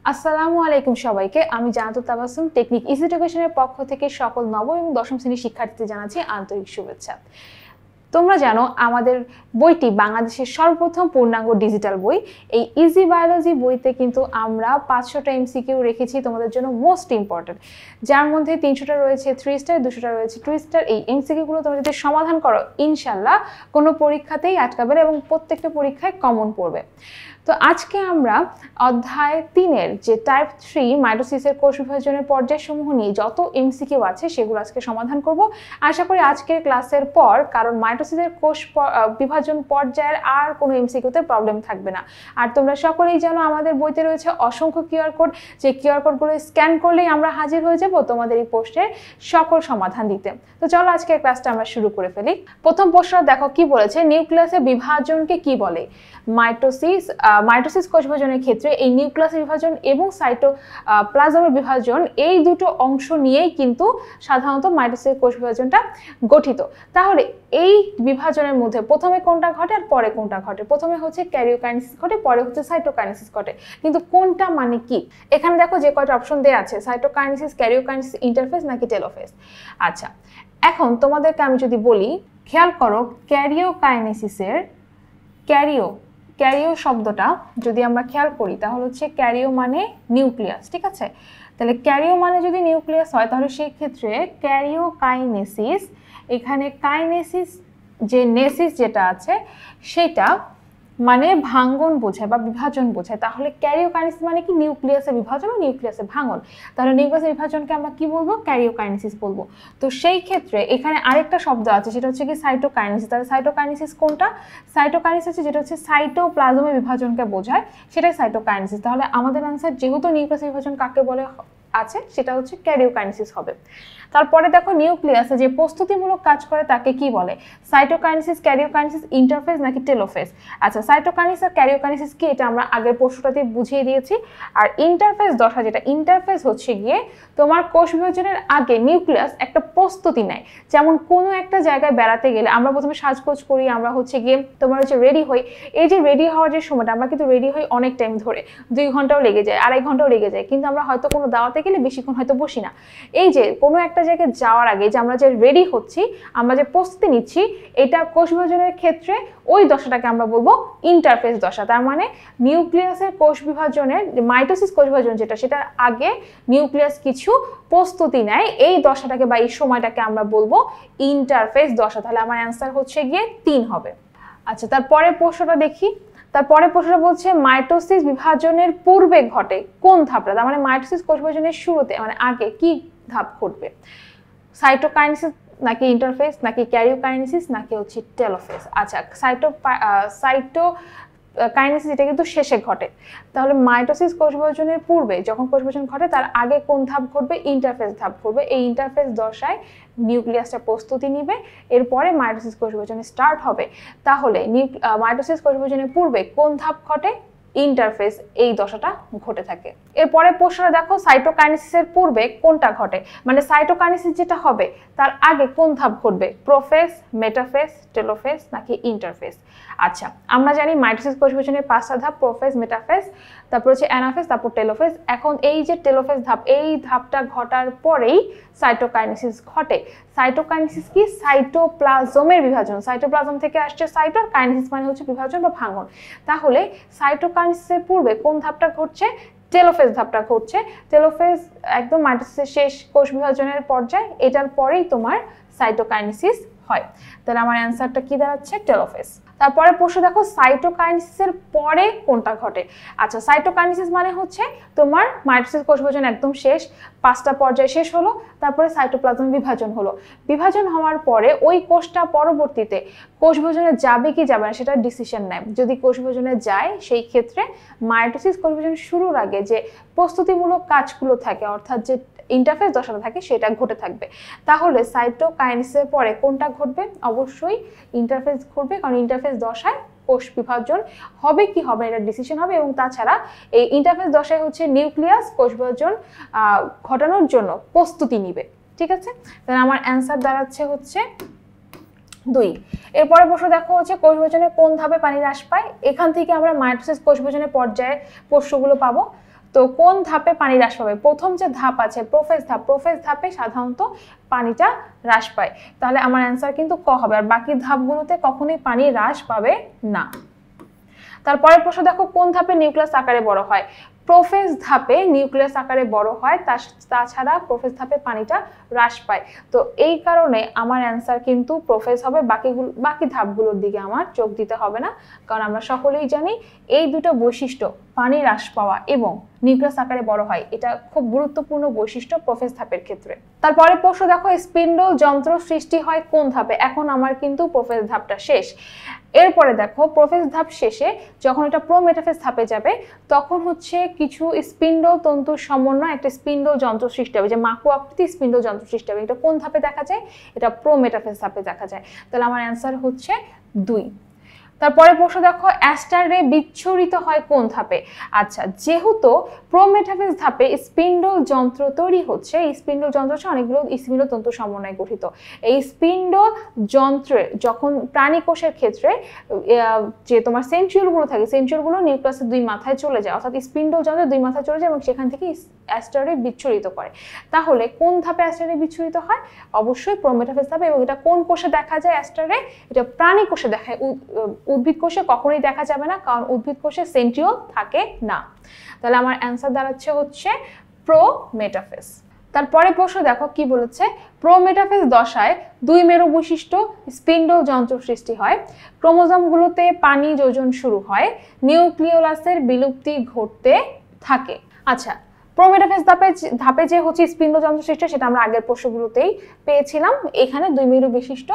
আসসালামু আলাইকুম সবাইকে। আমি জান্নাতুল তাবাসসুম টেকনিক ইজি এডুকেশনের পক্ষ থেকে সকল নবম এবং দশম শ্রেণীর শিক্ষার্থীদের জানাচ্ছি আন্তরিক শুভেচ্ছা। তোমরা জানো আমাদের বইটি বাংলাদেশের সর্বপ্রথম পূর্ণাঙ্গ ডিজিটাল বই। এই ইজি বায়োলজি বইতে কিন্তু আমরা 500টা এমসিকিউ রেখেছি তোমাদের জন্য মোস্ট ইম্পর্টেন্ট, যার মধ্যে 300টা রয়েছে 3 স্টার, 200টা রয়েছে 2 স্টার। এই এমসিকিউগুলো তোমরা যদি সমাধান করো ইনশাল্লাহ কোনো পরীক্ষাতেই আটকাবে না এবং প্রত্যেকটা পরীক্ষায় কমন পড়বে। তো আজকে আমরা অধ্যায় 3-এর যে টাইপ 3 মাইটোসিসের কোষ বিভাজনের পর্যায়সমূহ নিয়ে যত এমসিকিউ আছে সেগুলো আজকে সমাধান করব। আশা করি আজকের ক্লাসের পর কারণ মাইটোসিসের কোষ বিভাজন পর্যায়ের আর কোনো এমসিকিউতে প্রবলেম থাকবে না। আর তোমরা সকলেই জানো আমাদের বইতে রয়েছে অসংখ্য কিউআর কোড, যে কিউআর কোডগুলো স্ক্যান করলেই আমরা হাজির হয়ে যাব তোমাদের এই প্রশ্নের সকল সমাধান দিতে। তো চলো আজকের ক্লাসটা আমরা শুরু করে ফেলি। প্রথম প্রশ্নটা দেখো কি বলেছে, নিউক্লিয়াসের বিভাজনকে কি বলে? মাইটোসিস কোষ বিভাজনের ক্ষেত্রে এই নিউক্লিয়াসের বিভাজন এবং সাইটোপ্লাজমের বিভাজন এই দুটো অংশ নিয়েই কিন্তু সাধারণত মাইটোসিস কোষ বিভাজনটা গঠিত। তাহলে এই বিভাজনের মধ্যে প্রথমে কোনটা ঘটে আর পরে কোনটা ঘটে? প্রথমে হচ্ছে ক্যারিওকাইনেসিস ঘটে, পরে হচ্ছে সাইটোকাইনেসিস ঘটে। কিন্তু কোনটা মানে কি? এখানে দেখো যে কয়টা অপশন দেয়া আছে, সাইটোকাইনেসিস, ক্যারিওকাইনেসিস, ইন্টারফেস নাকি টেলোফেজ। আচ্ছা, এখন তোমাদেরকে আমি যদি বলি, খেয়াল করো ক্যারিওকাইনেসিসের ক্যারিও শব্দটা যদি আমরা খেয়াল করি তাহলে হচ্ছে ক্যারিও মানে নিউক্লিয়াস, ঠিক আছে? তাহলে ক্যারিও মানে যদি নিউক্লিয়াস হয় তাহলে সেই ক্ষেত্রে ক্যারিওকাইনেসিস, এখানে কাইনেসিস যে নেসিস যেটা আছে সেটা মানে ভাঙ্গন বোঝায় বা বিভাজন বোঝায়। তাহলে ক্যারিওকাইনেসিস মানে কি? নিউক্লিয়াসের বিভাজন বা নিউক্লিয়াসের ভাঙন। তাহলে নিউক্লিয়াসের বিভাজনকে আমরা কি বলবো? ক্যারিওকাইনেসিস বলবো। তো সেই ক্ষেত্রে এখানে আরেকটা শব্দ আছে সেটা হচ্ছে কি সাইটোকাইনেসিস। তাহলে সাইটোকাইনেসিস কোনটা? সাইটোকাইনেসিস হচ্ছে যেটা হচ্ছে সাইটোপ্লাজমের বিভাজনকে বোঝায়, সেটাই সাইটোকাইনেসিস। তাহলে আমাদের আনসার যেহেতু নিউক্লিয়াসের বিভাজন কাকে বলে আছে সেটা হচ্ছে ক্যারিওকাইনেসিস হবে। তারপরে দেখো নিউক্লিয়াসে যে প্রস্তুতিমূলক কাজ করে তাকে কি বলে? সাইটোকাইনেসিস, ক্যারিওকাইনেসিস, ইন্টারফেজ নাকি টেলোফেজ? আচ্ছা, সাইটোকাইনেসিস আর ক্যারিওকাইনেসিস কি এটা আমরা আগের প্রশ্নটাতে বুঝিয়ে দিয়েছি। আর ইন্টারফেজ দশা যেটা, ইন্টারফেজ হচ্ছে গিয়ে তোমার কোষ বিভাজনের আগে নিউক্লিয়াস একটা প্রস্তুতি নেয়। যেমন কোনো একটা জায়গায় বেড়াতে গেলে আমরা প্রথমে সাজগোজ করি, আমরা হচ্ছে গিয়ে তোমার হচ্ছে রেডি হই। এই যে রেডি হওয়ার যে সময়টা, আমরা কিন্তু রেডি হই অনেক টাইম ধরে, 2 ঘন্টাও লেগে যায়, 2.5 ঘন্টাও লেগে যায়, কিন্তু আমরা হয়তো কোনো দাওয়াতে গেলে বেশিক্ষণ হয়তো বসি না। এই যে কোনো একটা জায়গায় যাওয়ার আগে যে আমরা যে রেডি হচ্ছি, আমরা যে প্রস্তুতি নিচ্ছি, এটা কোষ বিভাজনের ক্ষেত্রে ওই দশাটাকে আমরা বলবো ইন্টারফেজ দশা। তার মানে নিউক্লিয়াসের কোষ বিভাজনের মাইটোসিস কোষ বিভাজন যেটা, সেটার আগে নিউক্লিয়াস কিছু প্রস্তুতি নেয়, এই দশাটাকে বা এই সময়টাকে আমরা বলবো ইন্টারফেজ দশা। তাহলে আমার অ্যান্সার হচ্ছে গিয়ে 3 হবে। আচ্ছা, তারপরে প্রশ্নটা দেখি। তারপরে প্রশ্নটা বলছে মাইটোসিস বিভাজনের পূর্বে ঘটে কোন ধাপটা? তার মানে মাইটোসিস কোষ বিভাজনের শুরুতে মানে আগে কি ধাপ ঘটবে? সাইটোকাইনেসিস নাকি ইন্টারফেজ নাকি ক্যারিওকাইনেসিস নাকি হচ্ছে টেলোফেজ? আচ্ছা, সাইটোকাইনেসিস এটা কিন্তু শেষে ঘটে। তাহলে মাইটোসিস কোষ বিভাজনের পূর্বে যখন কোষ বিভাজন ঘটে তার আগে কোন ধাপ ঘটবে? ইন্টারফেজ ধাপ ঘটবে। এই ইন্টারফেজ দশায় নিউক্লিয়াসটা প্রস্তুতি নিবে, এরপরে মাইটোসিস কোষ বিভাজন স্টার্ট হবে। তাহলে মাইটোসিস কোষ বিভাজনের পূর্বে কোন ধাপ ঘটে? ইন্টারফেজ, এই দশাটা ঘটে থাকে। এরপরে প্রশ্নটা দেখো, সাইটোকাইনেসিসের পূর্বে কোনটা ঘটে? মানে সাইটোকাইনেসিস যেটা হবে তার আগে কোন ধাপ ঘটবে? প্রোফেজ, মেটাফেজ, টেলোফেজ নাকি ইন্টারফেজ? আচ্ছা, আমরা জানি মাইটোসিস কোষ বিভাজনের 5টা ধাপ, প্রোফেজ, মেটাফেজ, তারপর হচ্ছে অ্যানাফেজ, তারপর টেলোফেজ। এখন এই যে টেলোফেজ ধাপ, এই ধাপটা ঘটার পরেই সাইটোকাইনেসিস ঘটে। সাইটোকাইনেসিস কি? সাইটোপ্লাজমের বিভাজন। সাইটোপ্লাজম থেকে আসছে সাইটো, আর কাইনেসিস মানে হচ্ছে বিভাজন বা ভাঙন। তাহলে সাইটোকাইনেসিসের পূর্বে কোন ধাপটা ঘটছে? টেলোফেজ ধাপটা ঘটছে। টেলোফেজ একদম মাইটোসিসের শেষ কোষ বিভাজনের পর্যায়ে, এটার পরেই তোমার সাইটোকাইনেসিস হয়। তাহলে আমার অ্যান্সারটা কি দাঁড়াচ্ছে? টেলোফেজ। তারপরে প্রশ্ন দেখো, সাইটোকাইনেসিসের পরে কোনটা ঘটে? আচ্ছা, সাইটোকাইনেসিস মানে হচ্ছে তোমার মাইটোসিস কোষ বিভাজন একদম শেষ, 5টা পর্যায় শেষ হলো, তারপরে সাইটোপ্লাজম বিভাজন হলো। বিভাজন হওয়ার পরে ওই কোষটা পরবর্তীতে কোষ বিভাজনে যাবে কি যাবে না সেটা ডিসিশন নেয়। যদি কোষ বিভাজনে যায় সেই ক্ষেত্রে মাইটোসিস কোষ বিভাজন শুরুর আগে যে প্রস্তুতিমূলক কাজগুলো থাকে, অর্থাৎ যে ইন্টারফেজ দশাটা থাকে সেটা ঘটে থাকবে। তাহলে সাইটোকাইনেসিসের পরে কোনটা ঘটবে? অবশ্যই ইন্টারফেজ ঘটবে, কারণ ইন্টারফেজ দশায় কোষ বিভাজন হবে কি হবে এটা ডিসিশন হবে। এবং তাছাড়া এই ইন্টারফেজ দশায় হচ্ছে নিউক্লিয়াস কোষ বিভাজন ঘটানোর জন্য প্রস্তুতি নিবে, ঠিক আছে? তাহলে আমার অ্যান্সার দাঁড়াচ্ছে হচ্ছে 2। এরপরে প্রশ্ন দেখো হচ্ছে কোষ বিভাজনের কোন ধাপে পানি হ্রাস পায়? এখান থেকে আমরা মাইটোসিস কোষ বিভাজনের পর্যায়ে প্রশ্নগুলো পাবো। তো কোন ধাপে পানি হ্রাস পাবে? প্রথম যে ধাপ আছে প্রোফেজ ধাপ, প্রোফেজ ধাপে সাধারণত পানিটা হ্রাস পায়। তাহলে আমার অ্যান্সার কিন্তু ক হবে, আর বাকি ধাপগুলোতে কখনোই পানি হ্রাস পাবে না। তারপরের প্রশ্ন দেখো, কোন ধাপে নিউক্লিয়াস আকারে বড় হয়? প্রোফেজ ধাপে নিউক্লিয়াস আকারে বড় হয়, তাছাড়া প্রোফেজ ধাপে পানিটা হ্রাস পায়। তো এই কারণে আমার অ্যান্সার কিন্তু প্রোফেজ হবে, বাকি ধাপগুলোর দিকে আমার চোখ দিতে হবে না, কারণ আমরা সকলেই জানি এই দুটো বৈশিষ্ট্য, পানি হ্রাস পাওয়া এবং নিউক্লিয়াস আকারে বড় হয়, এটা খুব গুরুত্বপূর্ণ বৈশিষ্ট্য প্রোফেজ ধাপের ক্ষেত্রে। তারপরে প্রশ্ন দেখো, স্পিন্ডল যন্ত্র সৃষ্টি হয় কোন ধাপে? এখন আমার কিন্তু প্রোফেজ ধাপটা শেষ। এরপরে দেখো, প্রোফেজ ধাপ শেষে যখন এটা প্রোমেটাফেজ ধাপে যাবে তখন হচ্ছে কিছু স্পিন্ডল তন্তুর সমন্বয় একটা স্পিন্ডল যন্ত্র সৃষ্টি হবে, যে মাকু আকৃতি স্পিন্ডল যন্ত্র সৃষ্টি হবে। এটা কোন ধাপে দেখা যায়? এটা প্রোমেটাফেজ ধাপে দেখা যায়। তাহলে আমার অ্যান্সার হচ্ছে 2। তারপরে প্রশ্ন দেখো, অ্যাস্টার রে বিচ্ছুরিত হয় কোন ধাপে? আচ্ছা, যেহেতু প্রোমেটাফেজ ধাপে স্পিন্ডল যন্ত্র তৈরি হচ্ছে, এই স্পিন্ডল যন্ত্র হচ্ছে অনেকগুলো স্পিন্ডল তন্তু সমন্বয়ে গঠিত। এই স্পিন্ডল যন্ত্রে যখন প্রাণী কোষের ক্ষেত্রে যে তোমার সেন্ট্রিওলগুলো থাকে, সেন্ট্রিওলগুলো নিউক্লিয়াসের দুই মাথায় চলে যায়, অর্থাৎ স্পিন্ডল যন্ত্রের দুই মাথায় চলে যায় এবং সেখান থেকে অ্যাস্টার রে বিচ্ছুরিত করে। তাহলে কোন ধাপে অ্যাস্টার রে বিচ্ছুরিত হয়? অবশ্যই প্রোমেটাফেজ ধাপে। এবং এটা কোন কোষে দেখা যায় অ্যাস্টার রে? এটা প্রাণী কোষে দেখায়, উদ্ভিদ কোষে কখনোই দেখা যাবে না, কারণ উদ্ভিদ কোষে সেন্ট্রিওল থাকে না। তাহলে আমার অ্যান্সার দাঁড়াচ্ছে হচ্ছে প্রোমেটাফেজ। তারপরে প্রশ্ন দেখো কি বলেছে, প্রোমেটাফেজ দশায় দুই মেরু বিশিষ্ট স্পিন্ডল যন্ত্র সৃষ্টি হয়, ক্রোমোজোমগুলোতে পানি যোজন শুরু হয়, নিউক্লিওলাসের বিলুপ্তি ঘটতে থাকে। আচ্ছা, প্রোমেটাফেজ ধাপে যে হচ্ছে স্পিন্ডল যন্ত্র সৃষ্টি, সেটা আমরা আগের প্রশ্নগুলোতেই পেয়েছিলাম। এখানে দুই মেরু বিশিষ্ট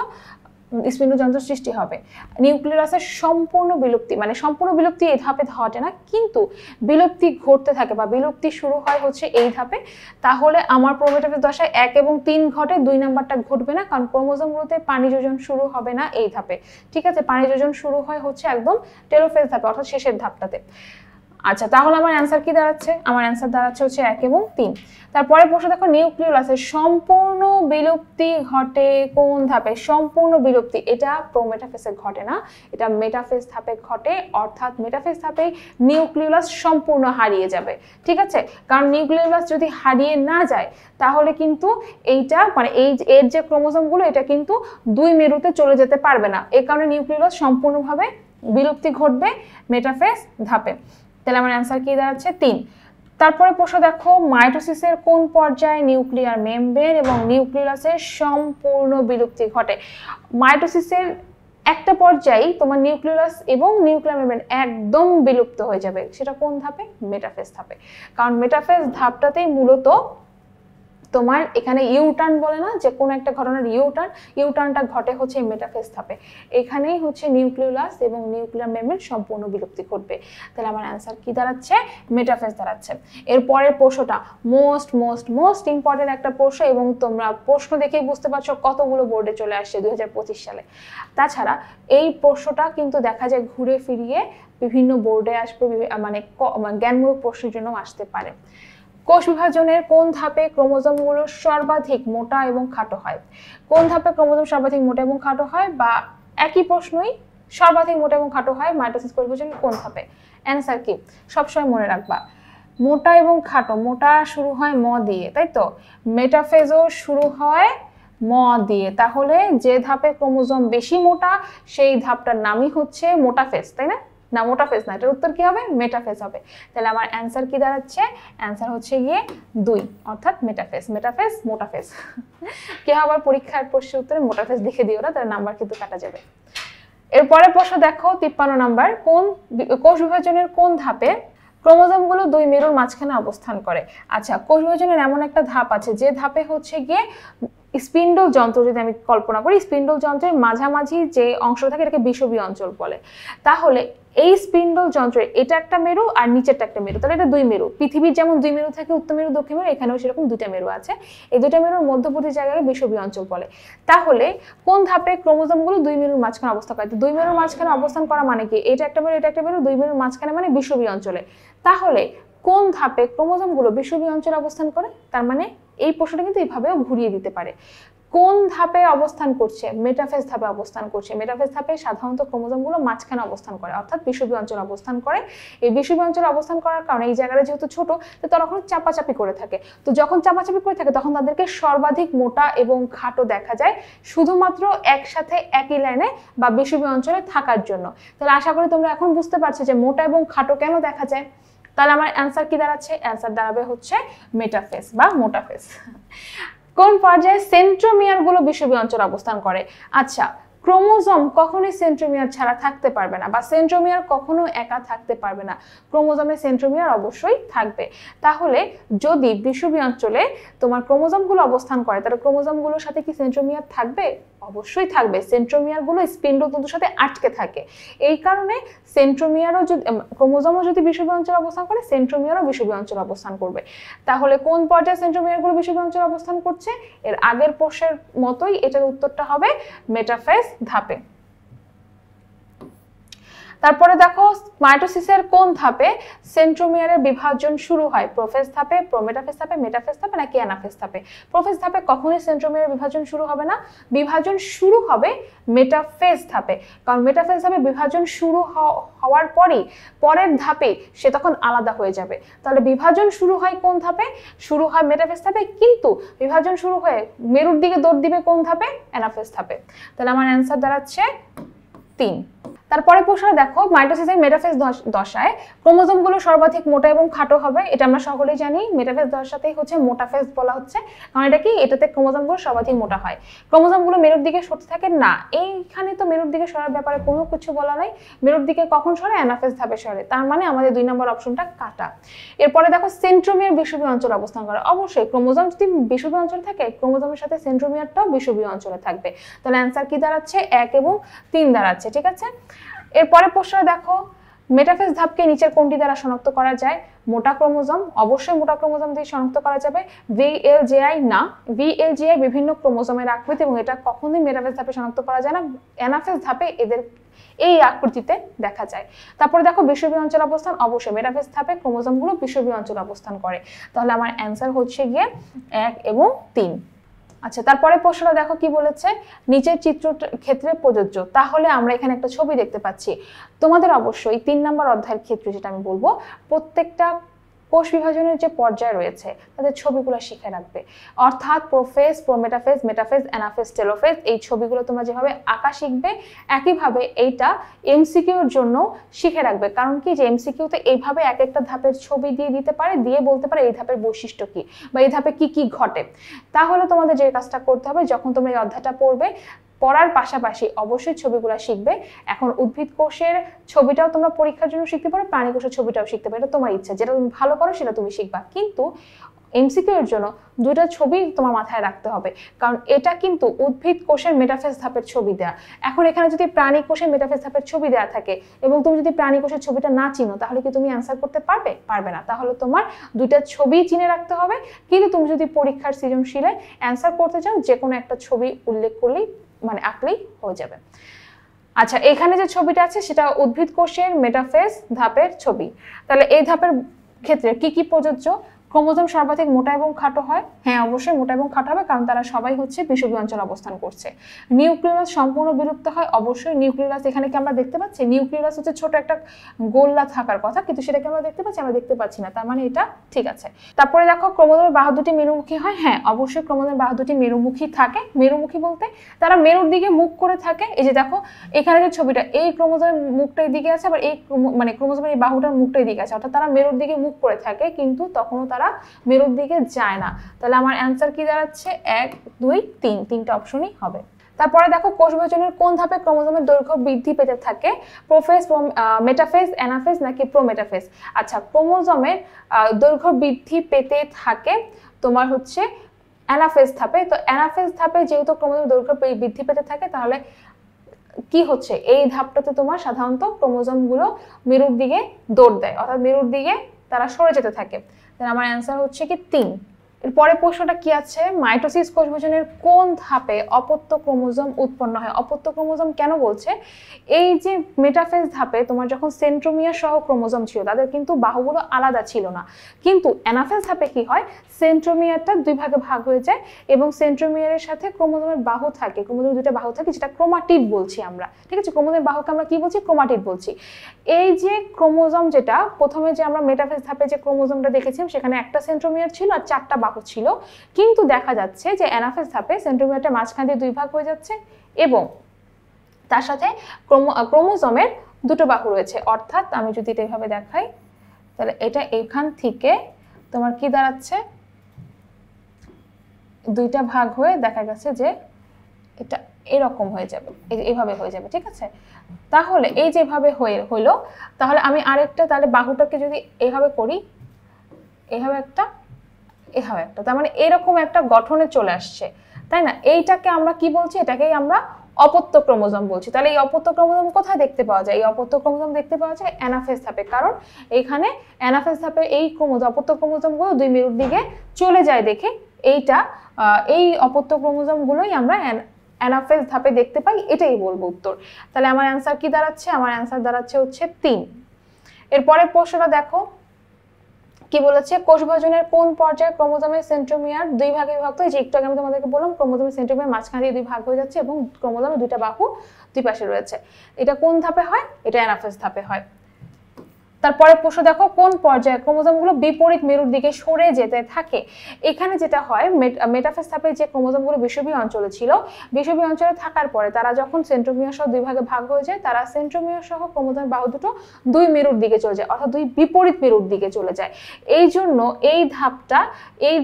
স্পিন্ডল যন্ত্র সৃষ্টি হবে। নিউক্লিয়াসের সম্পূর্ণ বিলুপ্তি, মানে সম্পূর্ণ বিলুপ্তি এই ধাপে ঘটে না, কিন্তু বিলুপ্তি ঘটতে থাকে বা বিলুপ্তি শুরু হয় হচ্ছে এই ধাপে। তাহলে আমার প্রোমেটাফেজ দশায় 1 এবং 3 ঘটে, 2 নাম্বারটা ঘটবে না, কারণ ক্রোমোজোমগুলোতে পানি যোজন শুরু হবে না এই ধাপে। ঠিক আছে, পানি যোজন শুরু হয় হচ্ছে একদম টেলোফেজ ধাপে, অর্থাৎ শেষের ধাপটাতে। আচ্ছা, তাহলে আমার অ্যান্সার কি দাঁড়াচ্ছে? আমার অ্যান্সার দাঁড়াচ্ছে হচ্ছে 1 এবং 3। তারপরে প্রশ্ন দেখো, নিউক্লিওলাসের সম্পূর্ণ বিলুপ্তি ঘটে কোন ধাপে? সম্পূর্ণ বিলুপ্তি এটা প্রোমেটাফেজে ঘটে না, এটা মেটাফেজ ধাপে ঘটে, অর্থাৎ মেটাফেজ ধাপে নিউক্লিওলাস সম্পূর্ণ হারিয়ে যাবে। ঠিক আছে, কারণ নিউক্লিওলাস যদি হারিয়ে না যায় তাহলে কিন্তু এইটা মানে এর যে ক্রোমোজোমগুলো এটা কিন্তু দুই মেরুতে চলে যেতে পারবে না, এই কারণে নিউক্লিওলাস সম্পূর্ণভাবে বিলুপ্তি ঘটবে মেটাফেজ ধাপে। তাহলে আমার অ্যান্সার কি দাঁড়াচ্ছে? 3। তারপরে প্রশ্ন দেখো, মাইটোসিসের কোন পর্যায়ে নিউক্লিয়ার মেমব্রেন এবং নিউক্লিয়াসের সম্পূর্ণ বিলুপ্তি ঘটে? মাইটোসিসের একটা পর্যায়ে তোমার নিউক্লিয়াস এবং নিউক্লিয়ার মেমব্রেন একদম বিলুপ্ত হয়ে যাবে, সেটা কোন ধাপে? মেটাফেজ ধাপে। কারণ মেটাফেজ ধাপটাতেই মূলত তোমার এখানে ইউটার্ন বলে না, যে কোনো একটা ঘটনার ইউটার্নটা ঘটে হচ্ছে মেটাফেজ ধাপে, এখানেই হচ্ছে নিউক্লিওলাস এবং নিউক্লিয়ার মেমব্রেন সম্পূর্ণ বিলুপ্তি ঘটবে। তাহলে আমার অ্যান্সার কি দাঁড়াচ্ছে? মেটাফেজ দাঁড়াচ্ছে। এর পরের প্রশ্নটা মোস্ট ইম্পর্টেন্ট একটা প্রশ্ন, এবং তোমরা প্রশ্ন দেখেই বুঝতে পারছো কতগুলো বোর্ডে চলে আসছে 2025 সালে। তাছাড়া এই প্রশ্নটা কিন্তু দেখা যায় ঘুরে ফিরিয়ে বিভিন্ন বোর্ডে আসবে, মানে জ্ঞানমূলক প্রশ্নের জন্য আসতে পারে। কোষ বিভাজনের কোন ধাপে ক্রোমোজোমগুলো সর্বাধিক মোটা এবং খাটো হয়? কোন ধাপে ক্রোমোজোম সর্বাধিক মোটা এবং খাটো হয়, বা একই প্রশ্নই সর্বাধিক মোটা এবং খাটো হয় মাইটোসিস কোষ বিভাজনের কোন ধাপে? অ্যান্সার কি? সবসময় মনে রাখবা, মোটা এবং খাটো, মোটা শুরু হয় ম দিয়ে, তাই তো? মেটাফেজও শুরু হয় ম দিয়ে। তাহলে যে ধাপে ক্রোমোজোম বেশি মোটা সেই ধাপটার নামই হচ্ছে মোটাফেজ, তাই না? না, মোটাফেজ না, এটার উত্তর কি হবে? মেটাফেজ হবে। তাহলে আমার অ্যান্সার কি দাঁড়াচ্ছে? অ্যান্সার হচ্ছে গিয়ে 2, অর্থাৎ মেটাফেজ। মোটাফেজ কেউ আবার পরীক্ষার প্রশ্নের উত্তরে মোটাফেজ লিখে দিও না, তার নাম্বার কিন্তু কাটা যাবে। এরপরে প্রশ্ন দেখো 53 নাম্বার, কোষ বিভাজনের কোন ধাপে ক্রোমোজোমগুলো দুই মেরুর মাঝখানে অবস্থান করে? আচ্ছা, কোষ বিভাজনের এমন একটা ধাপ আছে যে ধাপে হচ্ছে গিয়ে স্পিন্ডল যন্ত্র, যদি আমি কল্পনা করি স্পিন্ডল যন্ত্রের মাঝামাঝি যে অংশ থাকে এটাকে বিষুবীয় অঞ্চল বলে। তাহলে এই স্পিন্ডল যন্ত্রের এটা একটা মেরু আর নিচেরটা একটা মেরু, তাহলে এটা দুই মেরু। পৃথিবীর যেমন দুই মেরু থাকে, উত্তর মেরু দক্ষিণ মেরু, এখানেও সেরকম দুইটা মেরু আছে। এই দুইটা মেরুর মধ্যবর্তী জায়গাকে বিষুবীয় অঞ্চল বলে। তাহলে কোন ধাপে ক্রোমোজোমগুলো দুই মেরুর মাঝখানে অবস্থান করে? দুই মেরুর মাঝখানে অবস্থান করা মানে কি? এটা একটা মেরু, এটা একটা মেরু, দুই মেরুর মাঝখানে মানে বিষুবীয় অঞ্চলে। তাহলে কোন ধাপে ক্রোমোজোমগুলো বিষুবীয় অঞ্চলে অবস্থান করে? তার মানে এই প্রশ্নটা কিন্তু এইভাবেও ঘুরিয়ে দিতে পারে। কোন ধাপে অবস্থান করছে? মেটাফেজ ধাপে অবস্থান করছে। মেটাফেজ ধাপে সাধারণত ক্রোমোজোমগুলো মাঝখানে অবস্থান করে, অর্থাৎ বিষুবীয় অঞ্চলে অবস্থান করে। এই বিষুবীয় অঞ্চলে অবস্থান করার কারণে এই জায়গাটা যেহেতু ছোট, তো তারা ওখানে চাপাচাপি করে থাকে। তো যখন চাপাচাপি করে থাকে তখন তাদেরকে সর্বাধিক মোটা এবং খাটো দেখা যায়, শুধুমাত্র একসাথে একই লাইনে বা বিষুবীয় অঞ্চলে থাকার জন্য। তাহলে আশা করি তোমরা এখন বুঝতে পারছো যে মোটা এবং খাটো কেন দেখা যায়। তাহলে আমার অ্যান্সার কি দাঁড়াচ্ছে? অ্যান্সার দাঁড়াবে হচ্ছে মেটাফেজ বা মোটাফেজ। কোন পর্যায়ে সেন্ট্রোমিয়ার গুলো বিষুবীয় অঞ্চলে অবস্থান করে? আচ্ছা, ক্রোমোজোম কখনোই সেন্ট্রোমিয়ার ছাড়া থাকতে পারবে না, বা সেন্ট্রোমিয়ার কখনো একা থাকতে পারবে না। ক্রোমোজোমে সেন্ট্রোমিয়ার অবশ্যই থাকবে। তাহলে যদি বিষুবীয় অঞ্চলে তোমার ক্রোমোজোমগুলো অবস্থান করে, তাহলে ক্রোমোজোমগুলোর সাথে কি সেন্ট্রোমিয়ার থাকবে? অবশ্যই থাকবে। সেন্ট্রোমিয়ারগুলো স্পিন্ডতন্তুর সাথে আটকে থাকে। এই কারণে সেন্ট্রোমিয়ারও যদি, ক্রোমোজোমও যদি বিষুবীয় অঞ্চলে অবস্থান করে, সেন্ট্রোমিয়ারও বিষুবীয় অঞ্চলে অবস্থান করবে। তাহলে কোন পর্যায়ে সেন্ট্রোমিয়ারগুলো বিষুবীয় অঞ্চলে অবস্থান করছে? এর আগের প্রশ্নের মতোই এটার উত্তরটা হবে মেটাফেজ ধাপে। তারপরে দেখো, মাইটোসিসের কোন ধাপে সেন্ট্রোমিয়ারের বিভাজন শুরু হয়? প্রোফেজ ধাপে, প্রোমেটাফেজ ধাপে, মেটাফেজ ধাপে নাকি অ্যানাফেজ ধাপে? প্রোফেজ ধাপে কখনোই সেন্ট্রোমিয়ারের বিভাজন শুরু হবে না, বিভাজন শুরু হবে মেটাফেজ ধাপে। কারণ মেটাফেজ ধাপে বিভাজন শুরু হওয়ার পরই পরের ধাপে সে তখন আলাদা হয়ে যাবে। তাহলে বিভাজন শুরু হয় কোন ধাপে? শুরু হয় মেটাফেজ ধাপে, কিন্তু বিভাজন শুরু হয়ে মেরুর দিকে দৌড় দিবে কোন ধাপে? অ্যানাফেজ ধাপে। তাহলে আমার অ্যান্সার দাঁড়াচ্ছে 3। তারপরে প্রশ্ন দেখো, মাইটোসিসের মেটাফেজ দশায় ক্রোমোজোমগুলো সর্বাধিক মোটা এবং খাটো হবে। এটা আমরা সকলেই জানি। মেটাফেজ দশাতেই হচ্ছে মোটাফেজ বলা হচ্ছে, কারণ এটা কি, এটাতে ক্রোমোজোমগুলো সর্বাধিক মোটা হয়। ক্রোমোজোমগুলো মেরুর দিকে সরতে থাকে না, এইখানে তো মেরুর দিকে সরার ব্যাপারে কোনো কিছু বলা নাই। মেরুর দিকে কখন সরে? অ্যানাফেজ ধাপে সরে। তার মানে আমাদের 2 নম্বর অপশনটা কাটা। এরপরে দেখো, সেন্ট্রোমিয়ার বিষুবীয় অঞ্চলে অবস্থান করে। অবশ্যই ক্রোমোজোম যদি বিষুবীয় অঞ্চলে থাকে, ক্রোমোজোমের সাথে সেন্ট্রোমিয়ারটাও বিষুবীয় অঞ্চলে থাকবে। তাহলে অ্যান্সার কি দাঁড়াচ্ছে? 1 এবং 3 দাঁড়াচ্ছে। ঠিক আছে। এরপরে প্রশ্ন দেখো, মেটাফেজ ধাপকে নিচের কোনটি দ্বারা শনাক্ত করা যায়? মোটা ক্রোমোজোম, অবশ্যই মোটা ক্রোমোজোম দিয়ে শনাক্ত করা যাবে। VLGI না, VLGI বিভিন্ন ক্রোমোজোমের আকৃতি এবং এটা কখনোই মেটাফেজ ধাপে শনাক্ত করা যায় না। অ্যানাফেজ ধাপে এদের এই আকৃতিতে দেখা যায়। তারপরে দেখো, বিষুবীয় অঞ্চল অবস্থান, অবশ্যই মেটাফেজ ধাপে ক্রোমোজোমগুলো বিষুবীয় অঞ্চল অবস্থান করে। তাহলে আমার অ্যান্সার হচ্ছে গিয়ে 1 এবং 3। আচ্ছা, তারপরে প্রশ্নটা দেখো কি বলেছে, নিচের চিত্র ক্ষেত্রে প্রযোজ্য। তাহলে আমরা এখানে একটা ছবি দেখতে পাচ্ছি। তোমাদের অবশ্যই 3 নম্বর অধ্যায়ের ক্ষেত্রে যেটা আমি বলবো, প্রত্যেকটা কোষ বিভাজনের যে পর্যায় রয়েছে তাদের ছবিগুলো শিখে রাখবে। অর্থাৎ prophase, prometaphase, metaphase, anaphase, telophase, এই ছবিগুলো তোমরা যেভাবে আঁকা শিখবে, একইভাবে এইটা এমসিকিউর জন্য শিখে রাখবে। কারণ কি, যে এমসিকিউতে এইভাবে এক একটা ধাপের ছবি দিয়ে দিতে পারে, দিয়ে বলতে পারে এই ধাপের বৈশিষ্ট্য কি বা এই ধাপে কি কি ঘটে। তাহলে তোমাদের যে কাজটা করতে হবে, যখন তোমরা এই অধ্যায়টা পড়বে, পড়ার পাশাপাশি অবশ্যই ছবিগুলো শিখবে। এখন উদ্ভিদ কোষের ছবিটাও তোমরা পরীক্ষার জন্য শিখতে পারো, প্রাণী কোষের ছবিটাও শিখতে পারো, এটা তোমার ইচ্ছা, যেটা তুমি ভালো পারো সেটা তুমি শিখবা। কিন্তু এমসিকিউ এর জন্য 2টা ছবি তোমার মাথায় রাখতে হবে, কারণ এটা কিন্তু উদ্ভিদ কোষের মেটাফেজ ধাপের ছবি দেয়া। এখন এখানে যদি প্রাণী কোষের মেটাফেজ ধাপের ছবি দেয়া থাকে এবং তুমি যদি প্রাণী কোষের ছবিটা না চিনো, তাহলে কি তুমি অ্যান্সার করতে পারবে? পারবে না। তাহলে তোমার 2টা ছবি চিনে রাখতে হবে। কিন্তু তুমি যদি পরীক্ষার সৃজনশীলে অ্যান্সার করতে চাও, যে কোনো একটা ছবি উল্লেখ করলেই, মানে আঁকলেই হয়ে যাবে। আচ্ছা, এখানে যে ছবিটা আছে সেটা উদ্ভিদ কোষের মেটাফেজ ধাপের ছবি। তাহলে এই ধাপের ক্ষেত্রে কি কি প্রযোজ্য? ক্রোমোজোম সর্বাধিক মোটা এবং খাটো হয়। হ্যাঁ, অবশ্যই মোটা এবং খাটো হবে, কারণ তারা সবাই হচ্ছে বিষুবীয় অঞ্চলে অবস্থান করছে। নিউক্লিয়াস সম্পূর্ণ বিলুপ্ত হয়। অবশ্যই নিউক্লিয়াস এখানে কি আমরা দেখতে পাচ্ছি? নিউক্লিয়াস হচ্ছে ছোট একটা গোল্লা থাকার কথা, কিন্তু সেটাকে আমরা দেখতে পাচ্ছি? আমরা দেখতে পাচ্ছি না। তার মানে এটা ঠিক আছে। তারপরে দেখো, ক্রোমোজোমের বাহু দুটি মেরুমুখী হয়। হ্যাঁ, অবশ্যই ক্রোমোজোমের বাহু দুটি মেরুমুখী থাকে। মেরুমুখী বলতে তারা মেরুর দিকে মুখ করে থাকে। এই যে দেখো এখানে যে ছবিটা, এই ক্রোমোজোমের মুখটা এদিকে আছে, আবার এই মানে ক্রোমোজোমের এই বাহুটার মুখটা এদিকে আছে, অর্থাৎ তারা মেরুর দিকে মুখ করে থাকে, কিন্তু তখনও তারা মেরুর দিকে যায় না। তাহলে আমার অ্যান্সার কি দাঁড়াচ্ছে? 1, 2, 3, 3টা অপশনই হবে। তারপরে দেখো, কোষ বিভাজনের কোন ধাপে ক্রোমোজোমের দৈর্ঘ্য বৃদ্ধি পেতে থাকে? প্রোফেজ, মেটাফেজ, অ্যানাফেজ নাকি প্রোমেটাফেজ? আচ্ছা, ক্রোমোজোমের দৈর্ঘ্য বৃদ্ধি পেতে থাকে তোমার হচ্ছে অ্যানাফেজ ধাপে। তো অ্যানাফেজ ধাপে যেহেতু ক্রোমোজোমের দৈর্ঘ্য বৃদ্ধি পেতে থাকে, তাহলে কি হচ্ছে, এই ধাপটাতে তোমার সাধারণত ক্রোমোজোমগুলো মেরুর দিকে দৌড় দেয়, অর্থাৎ মেরুর দিকে তারা সরে যেতে থাকে। তাহলে আমার অ্যান্সার হচ্ছে কি 3। এরপরে প্রশ্নটা কি আছে, মাইটোসিস কোষ বিভাজনের কোন ধাপে অপত্য ক্রোমোজোম উৎপন্ন হয়? অপত্য ক্রোমোজোম কেন বলছে, এই যে মেটাফেজ ধাপে তোমার যখন সেন্ট্রোমিয়ার সহ ক্রোমোজোম ছিল তাদের কিন্তু বাহুগুলো আলাদা ছিল না, কিন্তু অ্যানাফেজ ধাপে কি হয়, সেন্ট্রোমিয়ারটা দুই ভাগে ভাগ হয়ে যায় এবং সেন্ট্রোমিয়ারের সাথে ক্রোমোজোমের বাহু থাকে, ক্রোমোজোমের দুটো বাহু থাকে যেটা ক্রোমাটিড বলছি আমরা, ঠিক আছে? ক্রোমোজোমের বাহুকে আমরা কি বলছি, ক্রোমাটিড বলছি। এই যে ক্রোমোজোম, যেটা প্রথমে যে আমরা মেটাফেজ ধাপে যে ক্রোমোজোমটা দেখেছিলাম সেখানে একটা সেন্ট্রোমিয়ার ছিল আর 4টা বাহু ছিল, কিন্তু দেখা যাচ্ছে যে অ্যানাফেজ ধাপে সেন্ট্রোমিয়ারটা মাঝখান দিয়ে দুই ভাগ হয়ে যাচ্ছে এবং তার সাথে ক্রোমোজোমের দুটো বাহু রয়েছে। অর্থাৎ আমি যদি এটা এইভাবে দেখাই তাহলে এটা এখান থেকে তোমার কি দাঁড়াচ্ছে, দুইটা ভাগ হয়ে দেখা গেছে যে এটা এরকম হয়ে যাবে, এইভাবে হয়ে যাবে, ঠিক আছে? তাহলে এই যেভাবে হইলো, তাহলে আমি আরেকটা, তাহলে বাহুটাকে যদি এইভাবে করি, এইভাবে একটা, এভাবে একটা, তার মানে এরকম একটা গঠনে চলে আসছে, তাই না? এইটাকে আমরা কি বলছি, এটাকেই আমরা অপত্য ক্রোমোজোম বলছি। তাহলে এই অপত্য ক্রোমোজোম কোথায় দেখতে পাওয়া যায়? এই অপত্য ক্রোমোজোম দেখতে পাওয়া যায় অ্যানাফেজ ধাপে, কারণ এইখানে অ্যানাফেজ ধাপে এই ক্রোমোজোম, অপত্য ক্রোমোজোমগুলো দুই মেরুর দিকে চলে যায় দেখে এই অপত্য ক্রোমোজোমগুলোই আমরা অ্যানাফেজ ধাপে দেখতে পাই, এটাই বলবো উত্তর। তাহলে আমার অ্যান্সার কি দাঁড়াচ্ছে, আমার অ্যান্সার দাঁড়াচ্ছে হচ্ছে 3। এরপরের প্রশ্নটা দেখো কি বলেছে, কোষ বিভাজনের কোন পর্যায়ে ক্রোমোজোমের সেন্ট্রোমিয়ার দুই ভাগে বিভক্ত হয়? যে একটু আগে আমি তোমাদেরকে বললাম ক্রোমোজোমের সেন্ট্রোমিয়ার মাঝখান দিয়ে দুই ভাগ হয়ে যাচ্ছে এবং ক্রোমোজোমের দুইটা বাহু দুই পাশে রয়েছে। এটা কোন ধাপে হয়? এটা অ্যানাফেজ ধাপে হয়। তারপরে প্রশ্ন দেখো, কোন পর্যায়ে ক্রোমোজোমগুলো বিপরীত মেরুর দিকে সরে যেতে থাকে? এখানে যেটা হয়, মেটাফেজ ধাপে যে ক্রোমোজোমগুলো বিষুবীয় অঞ্চলে ছিল, বিষুবীয় অঞ্চলে থাকার পরে তারা যখন সেন্ট্রোমিয়ার সহ দুই ভাগে ভাগ হয়ে যায়, তারা সেন্ট্রোমিয়ার সহ ক্রোমোজোমের বাহু দুটো দুই মেরুর দিকে চলে যায়, অর্থাৎ দুই বিপরীত মেরুর দিকে চলে যায়। এই জন্য এই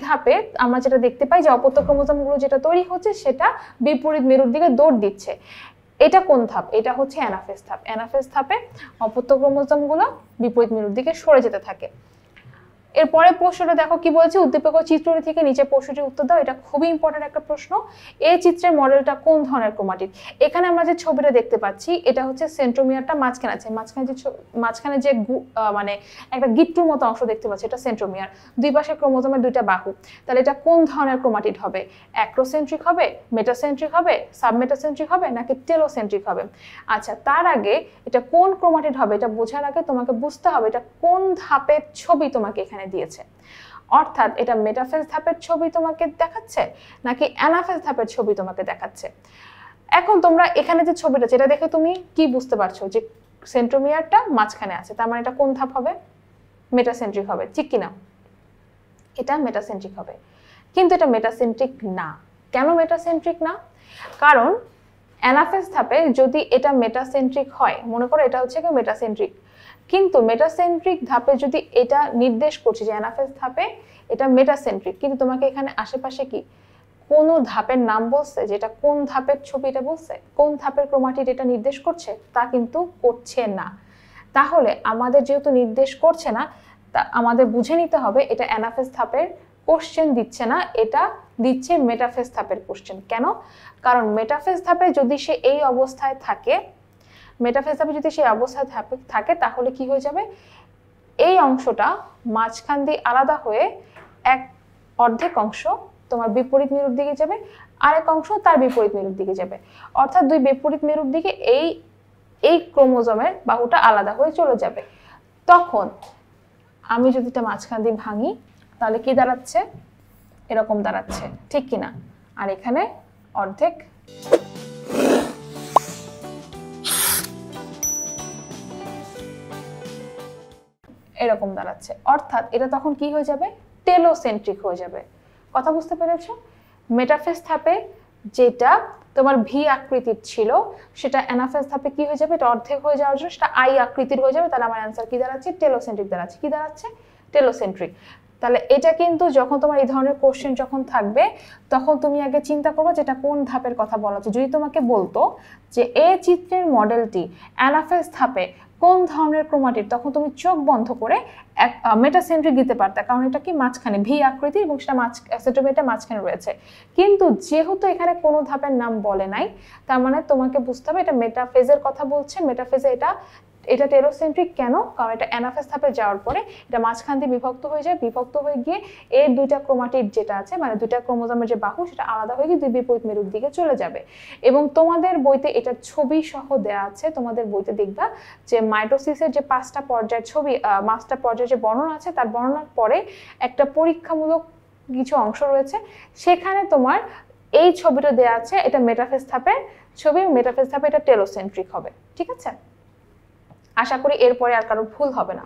ধাপে আমরা যেটা দেখতে পাই যে অপত্য ক্রোমোজোমগুলো যেটা তৈরি হচ্ছে সেটা বিপরীত মেরুর দিকে দৌড় দিচ্ছে। এটা কোন ধাপ? এটা হচ্ছে অ্যানাফেজ ধাপ। অ্যানাফেজ ধাপে অপত্য ক্রোমোজোমগুলো বিপরীত মেরুর দিকে সরে যেতে থাকে। এরপরে প্রশ্নটা দেখো কি বলছে, উদ্দীপক চিত্রটি থেকে নিচে প্রশ্নটির উত্তর দাও। এটা খুবই ইম্পর্টেন্ট একটা প্রশ্ন। এই চিত্রের মডেলটা কোন ধরনের ক্রোমাটিড? এখানে আমরা যে ছবিটা দেখতে পাচ্ছি এটা হচ্ছে সেন্ট্রোমিয়ারটা মাঝখানে আছে, মাঝখানে যে মানে একটা গিট্টুর মতো অংশ দেখতে পাচ্ছি এটা সেন্ট্রোমিয়ার, দুই পাশে ক্রোমোজোমের দুইটা বাহু। তাহলে এটা কোন ধরনের ক্রোমাটিড হবে? অ্যাক্রোসেন্ট্রিক হবে, মেটাসেন্ট্রিক হবে, সাবমেটাসেন্ট্রিক হবে নাকি টেলোসেন্ট্রিক হবে? আচ্ছা, তার আগে এটা কোন ক্রোমাটিড হবে এটা বোঝার আগে তোমাকে বুঝতে হবে এটা কোন ধাপের ছবি তোমাকে এখানে দিয়েছে। অর্থাৎ এটা মেটাফেজ ধাপের ছবি তোমাকে দেখাচ্ছে নাকি অ্যানাফেজ ধাপের ছবি তোমাকে দেখাচ্ছে? এখন তোমরা এখানে যে ছবিটা, যেটা দেখে তুমি কি বুঝতে পারছো যে সেন্ট্রোমিয়ারটা মাঝখানে আছে, তার মানে এটা কোন ধাপ হবে? মেটাসেন্ট্রিক হবে, ঠিক কিনা? এটা মেটাসেন্ট্রিক হবে, কিন্তু এটা মেটাসেন্ট্রিক না। কেন মেটাসেন্ট্রিক না? কারণ অ্যানাফেজ ধাপে যদি এটা মেটাসেন্ট্রিক হয়, মনে করো এটা হচ্ছে কি মেটাসেন্ট্রিক, কিন্তু মেটাসেন্ট্রিক ধাপে যদি এটা নির্দেশ করছে যে অ্যানাফেজ ধাপে এটা মেটাসেন্ট্রিক, কিন্তু তোমাকে এখানে আশেপাশে কি কোনো ধাপের নাম বলছে, যেটা কোন ধাপের ছবি এটা বলছে, কোন ধাপের ক্রোমাটিড এটা নির্দেশ করছে? তা কিন্তু করছে না। তাহলে আমাদের যেহেতু নির্দেশ করছে না, তা আমাদের বুঝে নিতে হবে এটা অ্যানাফেজ ধাপের কোশ্চেন দিচ্ছে না, এটা দিচ্ছে মেটাফেজ ধাপের কোশ্চেন। কেন? কারণ মেটাফেজ ধাপে যদি সে এই অবস্থায় থাকে, মেটাফেজ ধাপে যদি সেই অবস্থায় থাকে তাহলে কি হয়ে যাবে, এই অংশটা মাঝখান দিয়ে আলাদা হয়ে এক অর্ধেক অংশ তোমার বিপরীত মেরুর দিকে যাবে, আরেক অংশ তার বিপরীত মেরুর দিকে যাবে, অর্থাৎ দুই বিপরীত মেরুর দিকে এই ক্রোমোজোমের বাহুটা আলাদা হয়ে চলে যাবে। তখন আমি যদি এটা মাঝখান দিয়ে ভাঙি তাহলে কি দাঁড়াচ্ছে? এরকম দাঁড়াচ্ছে, ঠিক কিনা? আর এখানে অর্ধেক এরকম দাঁড়াচ্ছে, অর্থাৎ এটা তখন কি হয়ে যাবে? টেলোসেন্ট্রিক হয়ে যাবে। কথা বুঝতে পেরেছো? মেটাফেজ ধাপে যেটা তোমার ভি আকৃতির ছিল সেটা অ্যানাফেজ ধাপে কি হয়ে যাবে? এটা অর্ধেক হয়ে যাওয়ার জন্য সেটা আই আকৃতির হয়ে যাবে। তাহলে আমার অ্যান্সার কি দাঁড়াচ্ছে? টেলোসেন্ট্রিক দাঁড়াচ্ছে। কি দাঁড়াচ্ছে? টেলোসেন্ট্রিক। তাহলে এটা কিন্তু যখন তোমার এই ধরনের কোশ্চেন যখন থাকবে তখন তুমি আগে চিন্তা করবে যেটা কোন ধাপের কথা বলা হচ্ছে। যদি তোমাকে বলতো যে এই চিত্রের মডেলটি অ্যানাফেজ ধাপে কোন ধরনের ক্রোমাটিড, তখন তুমি চোখ বন্ধ করে মেটাসেন্ট্রিক দিতে পারতে, কারণ এটা কি মাঝখানে ভি আকৃতি এবং সেটা সেন্ট্রোমিয়ারটা মাঝখানে রয়েছে। কিন্তু যেহেতু এখানে কোনো ধাপের নাম বলে নাই, তার মানে তোমাকে বুঝতে হবে এটা মেটাফেজের কথা বলছে। মেটাফেজে এটা এটা টেলোসেন্ট্রিক কেন? কারণ এটা অ্যানাফেজ ধাপে যাওয়ার পরে এটা মাঝখান দিয়ে বিভক্ত হয়ে যায়, বিভক্ত হয়ে গিয়ে এর দুইটা ক্রোমাটিড যেটা আছে মানে দুইটা ক্রোমোজোমের যে বাহু সেটা আলাদা হয়ে গিয়ে দুই বিপরীত মেরুর দিকে চলে যাবে। এবং তোমাদের বইতে এটার ছবি সহ দেয়া আছে, তোমাদের বইতে দেখবা যে মাইটোসিসের যে 5টা পর্যায়ের ছবি, 5টা পর্যায়ের যে বর্ণনা আছে তার বর্ণনার পরে একটা পরীক্ষামূলক কিছু অংশ রয়েছে, সেখানে তোমার এই ছবিটা দেয়া আছে, এটা মেটাফেজ ধাপের ছবি, মেটাফেজ ধাপে এটা টেলোসেন্ট্রিক হবে। ঠিক আছে, আশা করি এরপরে আর কারো ভুল হবে না।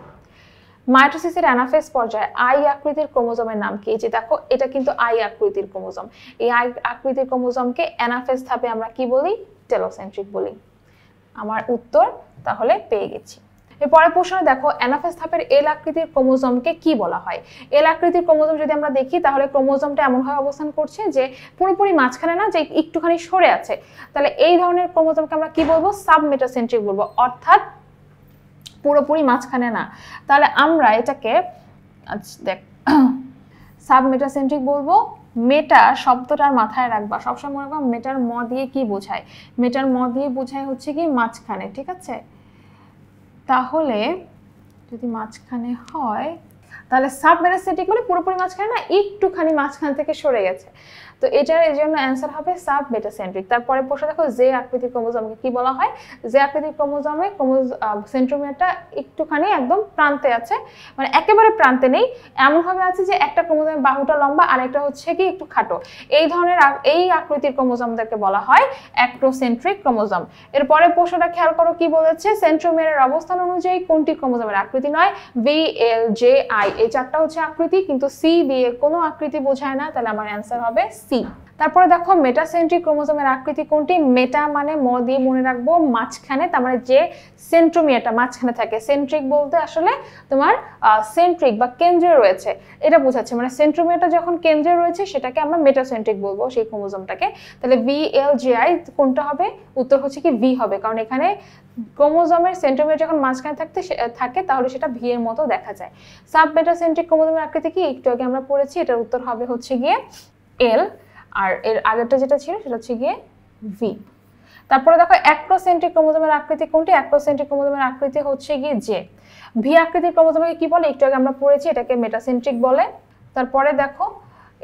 মাইটোসিসের অ্যানাফেজ পর্যায়ে আই আকৃতির ক্রোমোজোমের নাম কি? এই যে দেখো এটা কিন্তু আই আকৃতির ক্রোমোজোম, এই আই আকৃতির ক্রোমোজোমকে অ্যানাফেজ ধাপে আমরা কি বলি? টেলোসেন্ট্রিক বলি। আমার উত্তর তাহলে পেয়ে গেছি। এরপরের প্রশ্ন দেখো, অ্যানাফেজ ধাপের এল আকৃতির ক্রোমোজোমকে কি বলা হয়? এল আকৃতির ক্রোমোজোম যদি আমরা দেখি তাহলে ক্রোমোজোমটা এমনভাবে অবস্থান করছে যে পুরোপুরি মাঝখানে না, যে একটুখানি সরে আছে, তাহলে এই ধরনের ক্রোমোজোমকে আমরা কি বলবো? সাবমেটাসেন্ট্রিক বলবো, অর্থাৎ পুরোপুরি মাঝখানে না। তাহলে আমরা এটাকে দেখ সাবমেটাসেন্ট্রিক বলবো। মেটা শব্দটার মাথায় রাখবা, সবসময় মনে রাখবা মেটার ম দিয়ে কি বোঝায়? মেটার ম দিয়ে বোঝায় হচ্ছে কি মাঝখানে। ঠিক আছে, তাহলে যদি মাঝখানে হয় তাহলে সাবমেটাসেন্ট্রিক মানে পুরোপুরি মাঝখানে না, একটুখানি মাঝখান থেকে সরে গেছে, তো এটার এই জন্য অ্যান্সার হবে সাবমেটাসেন্ট্রিক। তারপরে প্রশ্ন দেখো, যে আকৃতির ক্রোমোজোমকে কি বলা হয়? যে আকৃতির ক্রোমোজোমে সেন্ট্রোমিয়ারটা একটুখানি একদম প্রান্তে আছে, মানে একেবারে প্রান্তে নেই, এমনভাবে আছে যে একটা ক্রোমোজোমের বাহুটা লম্বা আর একটা হচ্ছে কি একটু খাটো, এই ধরনের এই আকৃতির ক্রোমোজোমদেরকে বলা হয় অ্যাক্রোসেন্ট্রিক ক্রোমোজোম। এরপরে প্রশ্নটা খেয়াল করো কি বলেছে, সেন্ট্রোমিয়ারের অবস্থান অনুযায়ী কোনটি ক্রোমোজোমের আকৃতি নয়? ভি, এল, জে, আই, এই চারটা হচ্ছে আকৃতি, কিন্তু সি দিয়ে কোনো আকৃতি বোঝায় না, তাহলে আমার অ্যান্সার হবে সি। তারপরে দেখো, মেটাসেন্ট্রিক ক্রোমোজোমের আকৃতি কোনটি? মেটা মানে ম দিয়ে মনে রাখবো মাঝখানে, তার মানে যে সেন্ট্রোমিয়ারটা মাঝখানে থাকে। সেন্ট্রিক বলতে আসলে তোমার সেন্ট্রিক বা কেন্দ্রে রয়েছে এটা বোঝাচ্ছে, মানে সেন্ট্রোমিয়ারটা যখন কেন্দ্রে রয়েছে সেটাকে আমরা মেটাসেন্ট্রিক বলবো সেই ক্রোমোজোমটাকে। তাহলে ভি, এল, জে, আই কোনটা হবে? উত্তর হচ্ছে কি ভি হবে, কারণ এখানে ক্রোমোজোমের সেন্ট্রোমিয়ার যখন মাঝখানে থাকে তাহলে সেটা ভি এর মতো দেখা যায়। সাবমেটাসেন্ট্রিক ক্রোমোজোমের আকৃতি কি? একটু আগে আমরা পড়েছি, এটার উত্তর হবে হচ্ছে গিয়ে এল, আর এর আগেরটা যেটা ছিল সেটা হচ্ছে গিয়ে ভি। তারপরে দেখো, অ্যাক্রোসেন্ট্রিক ক্রোমোজোমের আকৃতি কোনটি? অ্যাক্রোসেন্ট্রিক ক্রোমোজোমের আকৃতি হচ্ছে গিয়ে জে। ভি আকৃতির ক্রোমোজোমকে কি বলে? একটু আগে আমরা পড়েছি, এটাকে মেটাসেন্ট্রিক বলে। তারপরে দেখো,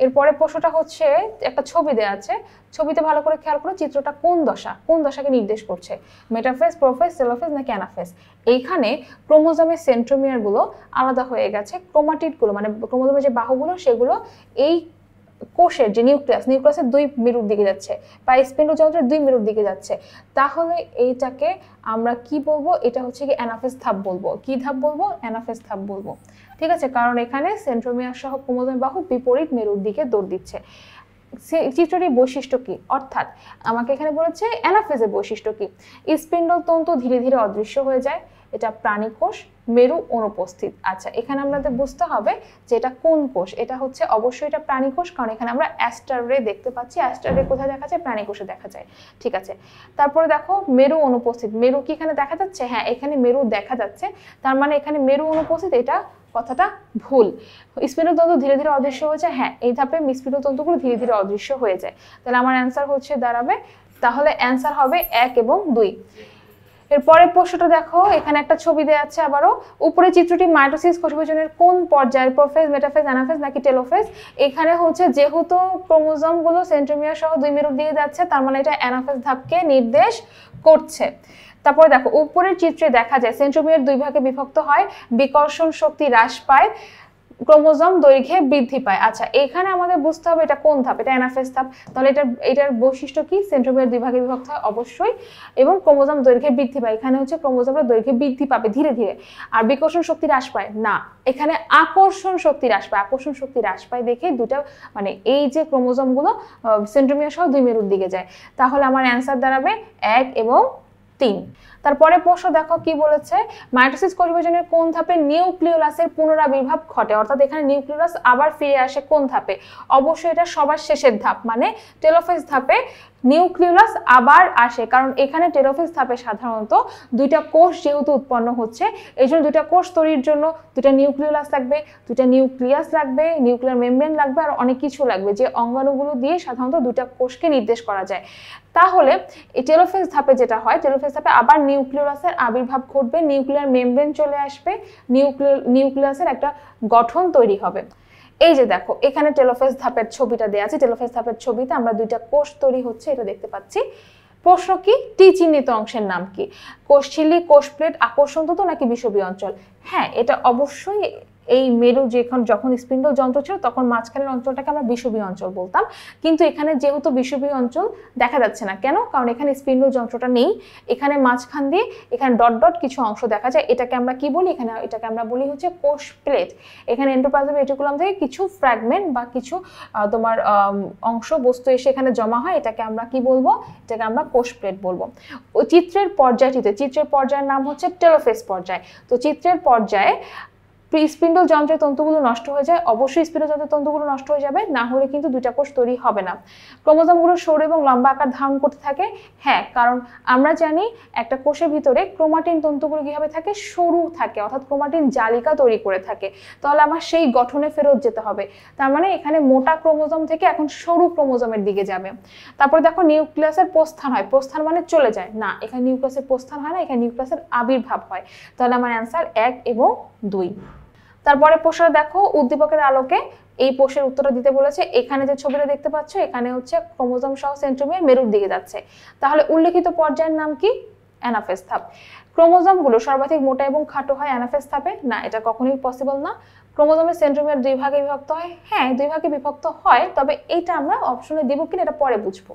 এরপরে প্রশ্নটা হচ্ছে, একটা ছবি দেওয়া আছে, ছবিতে ভালো করে খেয়াল করো চিত্রটা কোন দশা, কোন দশাকে নির্দেশ করছে? মেটাফেজ, প্রোফেজ, টেলোফেজ নাকি অ্যানাফেজ? এইখানে ক্রোমোজোমের সেন্ট্রোমিয়ারগুলো আলাদা হয়ে গেছে, ক্রোমাটিডগুলো মানে ক্রোমোজোমের যে বাহুগুলো সেগুলো এই কোষের যে নিউক্লিয়াসের দুই মেরুর দিকে যাচ্ছে, বা স্পিন্ডযন্ত্রের দুই মেরুর দিকে যাচ্ছে, তাহলে এইটাকে আমরা কি বলবো? এটা হচ্ছে কি অ্যানাফেজ ধাপ বলবো। কি ধাপ বলবো? অ্যানাফেজ ধাপ বলবো। ঠিক আছে, কারণ এখানে সেন্ট্রোমিয়ার সহ ক্রোমোজোমের বাহু বিপরীত মেরুর দিকে দৌড় দিচ্ছে। চিত্রটির বৈশিষ্ট্য কি? অর্থাৎ আমাকে এখানে বলেছে অ্যানাফেজের বৈশিষ্ট্য কি? স্পিন্ডল তন্তু ধীরে ধীরে অদৃশ্য হয়ে যায়, এটা প্রাণীকোষ, মেরু অনুপস্থিত। আচ্ছা, এখানে আমাদের বুঝতে হবে যে এটা কোন কোষ। এটা হচ্ছে অবশ্যই এটা প্রাণীকোষ, কারণ এখানে আমরা অ্যাস্টার রে দেখতে পাচ্ছি। অ্যাস্টার রে কোথায় দেখা যায়? প্রাণীকোষে দেখা যায়। ঠিক আছে, তারপরে দেখো মেরু অনুপস্থিত। মেরু কি এখানে দেখা যাচ্ছে? হ্যাঁ, এখানে মেরু দেখা যাচ্ছে, তার মানে এখানে মেরু অনুপস্থিত, এটা কথাটা ভুল। স্পিন্ডতন্তু ধীরে ধীরে অদৃশ্য হয়ে যায়, হ্যাঁ এই ধাপে স্পিন্ডতন্তুগুলো ধীরে ধীরে অদৃশ্য হয়ে যায়। তাহলে আমার অ্যান্সার হচ্ছে দাঁড়াবে, তাহলে অ্যান্সার হবে 1 এবং 2। এরপরের প্রশ্নটা দেখো, এখানে একটা ছবি দেওয়া আছে আবারও। উপরে চিত্রটি মাইটোসিস কোষবিভাজনের কোন পর্যায়ের? প্রোফেজ, মেটাফেজ, অ্যানাফেজ নাকি টেলোফেজ? এখানে হচ্ছে যেহেতু ক্রোমোজোমগুলো সেন্ট্রোমিয়ার সহ দুই মেরুর দিকে যাচ্ছে, তার মানে এটা অ্যানাফেজ ধাপকে নির্দেশ করছে। তারপরে দেখো, উপরের চিত্রে দেখা যায় সেন্ট্রোমিয়ার দুই ভাগে বিভক্ত হয়, বিকর্ষণ শক্তি হ্রাস পায়, ক্রোমোজোম দৈর্ঘ্যে বৃদ্ধি পায়। আচ্ছা, এখানে আমাদের বুঝতে হবে এটা কোন ধাপ? এটা অ্যানাফেজ ধাপ। তাহলে এটার বৈশিষ্ট্য কি? সেন্ট্রোমিয়ার দুই ভাগে বিভক্ত হয় অবশ্যই, এবং ক্রোমোজোম দৈর্ঘ্যে বৃদ্ধি পায়। এখানে হচ্ছে ক্রোমোজোমটা দৈর্ঘ্যে বৃদ্ধি পাবে ধীরে ধীরে। আর বিকর্ষণ শক্তি হ্রাস পায় না, এখানে আকর্ষণ শক্তি হ্রাস পায়। আকর্ষণ শক্তি হ্রাস পায় দেখে দুটা, মানে এই যে ক্রোমোজোমগুলো সেন্ট্রোমিয়ার সহ দুই মেরুর দিকে যায়। তাহলে আমার অ্যান্সার দাঁড়াবে 1 এবং 3। তারপরে প্রশ্ন দেখো কি বলেছে, মাইটোসিস কোষবিভাজনের কোন ধাপে নিউক্লিওলাসের পুনরাবির্ভাব ঘটে? অর্থাৎ এখানে নিউক্লিওলাস আবার ফিরে আসে কোন ধাপে? অবশ্যই এটা সবার শেষের ধাপ, মানে টেলোফেজ ধাপে নিউক্লিওলাস আবার আসে, কারণ এখানে টেলোফেজ ধাপে সাধারণত দুইটা কোষ যেহেতু উৎপন্ন হচ্ছে, এই জন্য দুইটা কোষ তৈরির জন্য দুইটা নিউক্লিওলাস লাগবে, দুইটা নিউক্লিয়াস লাগবে, নিউক্লিয়ার মেমব্রেন লাগবে, আর অনেক কিছু লাগবে, যে অঙ্গাণুগুলো দিয়ে সাধারণত দুইটা কোষকে নির্দেশ করা যায়। তাহলে এই টেলোফেজ ধাপে যেটা হয়, টেলোফেজ ধাপে আবার নিউক্লিয়াসের আবির্ভাব ঘটবে, নিউক্লিয়ার মেমব্রেন চলে আসবে, নিউক্লিয়াসের একটা গঠন তৈরি হবে। এই যে দেখো এখানে টেলোফেজ ধাপের ছবিটা দেওয়া আছে, টেলোফেজ ধাপের ছবিতে আমরা দুইটা কোষ তৈরি হচ্ছে এটা দেখতে পাচ্ছি। প্রশ্ন কি, টি চিহ্নিত অংশের নাম কি? কোষঝিল্লি, কোষ প্লেট, আকর্ষণ তন্তু নাকি বিষুবীয় অঞ্চল? হ্যাঁ, এটা অবশ্যই এই মেরু যখন স্পিন্ডল যন্ত্র ছিল তখন মাঝখানের অঞ্চলটাকে আমরা বিষুবীয় অঞ্চল বলতাম, কিন্তু এখানে যেহেতু বিষুবীয় অঞ্চল দেখা যাচ্ছে না, কেন? কারণ এখানে স্পিন্ডল যন্ত্রটা নেই, এখানে মাঝখান দিয়ে এখানে ডট ডট কিছু অংশ দেখা যায়, এটাকে আমরা কি বলি? এটাকে আমরা বলি হচ্ছে কোষ প্লেট। এখানে এন্ডোপ্লাজমিক রেটিকুলাম থেকে কিছু ফ্র্যাগমেন্ট বা কিছু তোমার অংশ বস্তু এসে এখানে জমা হয়, এটাকে আমরা কি বলবো? এটাকে আমরা কোষ প্লেট বলবো। ওই চিত্রের পর্যায়ের নাম হচ্ছে টেলোফেজ পর্যায়। তো চিত্রের পর্যায়ে স্পিন্ডল যন্ত্রের তন্তুগুলো নষ্ট হয়ে যায়, অবশ্যই স্পিন্ডল যন্ত্রের তন্তুগুলো নষ্ট হয়ে যাবে, না হলে কিন্তু দুইটা কোষ তৈরি হবে না। ক্রোমোজোমগুলো সরু এবং লম্বা আকার ধারণ করতে থাকে, হ্যাঁ, কারণ আমরা জানি একটা কোষের ভিতরে ক্রোমাটিন তন্তুগুলো কিভাবে থাকে? সরু থাকে, অর্থাৎ ক্রোমাটিন জালিকা তৈরি করে থাকে। তাহলে আমার সেই গঠনে ফেরত যেতে হবে, তার মানে এখানে মোটা ক্রোমোজোম থেকে এখন সরু ক্রোমোজোমের দিকে যাবে। তারপর দেখো নিউক্লিয়াসের প্রস্থান হয়, প্রস্থান মানে চলে যায় না, এখানে নিউক্লিয়াসের প্রস্থান হয় না, এখানে নিউক্লিয়াসের আবির্ভাব হয়। তাহলে আমার অ্যান্সার 1 এবং 2। তারপরে প্রশ্ন দেখো, উদ্দীপকের আলোকে এই প্রশ্নের উত্তরটা দিতে বলেছে। এখানে যে ছবিটা দেখতে পাচ্ছ এখানে হচ্ছে ক্রোমোজোম সহ সেন্ট্রোমিয়ার মেরুর দিকে যাচ্ছে, তাহলে উল্লেখিত পর্যায়ের নাম কি? অ্যানাফেজ ধাপ। ক্রোমোজোমগুলো সর্বাধিক মোটা এবং খাটো হয় অ্যানাফেজ ধাপে? না, এটা কখনোই পসিবল না। ক্রোমোজোমের সেন্ট্রোমিয়ার 2 ভাগে বিভক্ত হয়? হ্যাঁ, 2 ভাগে বিভক্ত হয়, তবে এটা আমরা অপশনে দিব কিনা এটা পরে বুঝবো।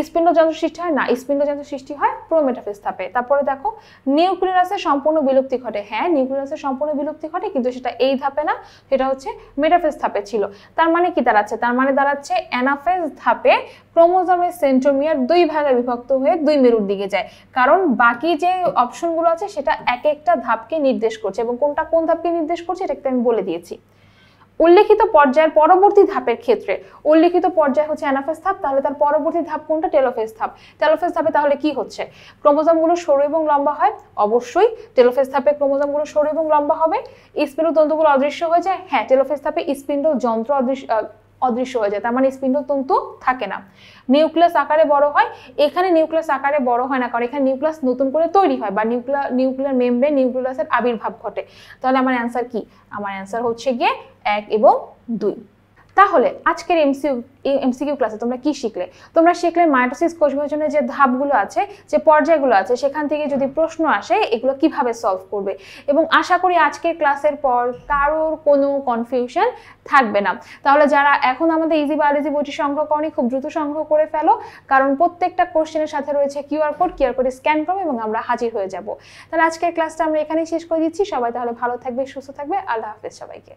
স্পিন্ডল যন্ত্র সৃষ্টি হয়? না, স্পিন্ডল যন্ত্র সৃষ্টি হয় প্রোমেটাফেজ ধাপে। তারপরে দেখো নিউক্লিয়াসের সম্পূর্ণ বিলুপ্তি ঘটে? হ্যাঁ, নিউক্লিয়াসের সম্পূর্ণ বিলুপ্তি ঘটে, কিন্তু সেটা এই ধাপে না, সেটা হচ্ছে মেটাফেজ ধাপে ছিল। তার মানে কি দাঁড়াচ্ছে? তার মানে দাঁড়াচ্ছে অ্যানাফেজ ধাপে ক্রোমোজোমের সেন্ট্রোমিয়ার 2 ভাগে বিভক্ত হয়ে 2 মেরুর দিকে যায়, কারণ বাকি যে অপশনগুলো আছে সেটা এক একটা ধাপকে নির্দেশ করছে, এবং কোনটা কোন ধাপকে নির্দেশ করছে এটা আমি বলে দিয়েছি। উল্লেখিত পর্যায়ের পরবর্তী ধাপের ক্ষেত্রে, উল্লেখিত পর্যায় হচ্ছে অ্যানাফেজ ধাপ, তাহলে তার পরবর্তী ধাপ কোনটা? টেলোফেজ ধাপ। টেলোফেজ ধাপে তাহলে কি হচ্ছে? ক্রোমোজোমগুলো সরু এবং লম্বা হয়? অবশ্যই টেলোফেজ ধাপে ক্রোমোজোমগুলো সরু এবং লম্বা হবে। স্পিন্ডল তন্তুগুলো অদৃশ্য হয়ে যায়? হ্যাঁ, টেলোফেজ ধাপে স্পিন্ডল যন্ত্র অদৃশ্য হয়ে যায়, তার মানে স্পিন্ডল তন্তু থাকে না। নিউক্লিয়াস আকারে বড় হয়? এখানে নিউক্লিয়াস আকারে বড় হয় না, কারণ এখানে নিউক্লিয়াস নতুন করে তৈরি হয়, বা নিউক্লিয়ার মেমব্রেন নিউক্লিয়াসের আবির্ভাব ঘটে। তাহলে আমার অ্যান্সার কি? আমার অ্যান্সার হচ্ছে গিয়ে 1 এবং 2। তাহলে আজকের এমসিকিউ ক্লাসে তোমরা কি শিখলে? তোমরা শিখলে মাইটোসিস কোষ বিভাজনের যে ধাপগুলো আছে, যে পর্যায়গুলো আছে, সেখান থেকে যদি প্রশ্ন আসে এগুলো কিভাবে সলভ করবে, এবং আশা করি আজকের ক্লাসের পর কারোর কোনো কনফিউশন থাকবে না। তাহলে যারা এখন আমাদের ইজি বায়োলজি বইটি সংগ্রহ করনি, খুব দ্রুত সংগ্রহ করে ফেলো, কারণ প্রত্যেকটা কোশ্চেনের সাথে রয়েছে কিউআর কোড স্ক্যান করো এবং আমরা হাজির হয়ে যাব। তাহলে আজকের ক্লাসটা আমরা এখানেই শেষ করে দিচ্ছি। সবাই তাহলে ভালো থাকবে, সুস্থ থাকবে। আল্লাহ হাফেজ সবাইকে।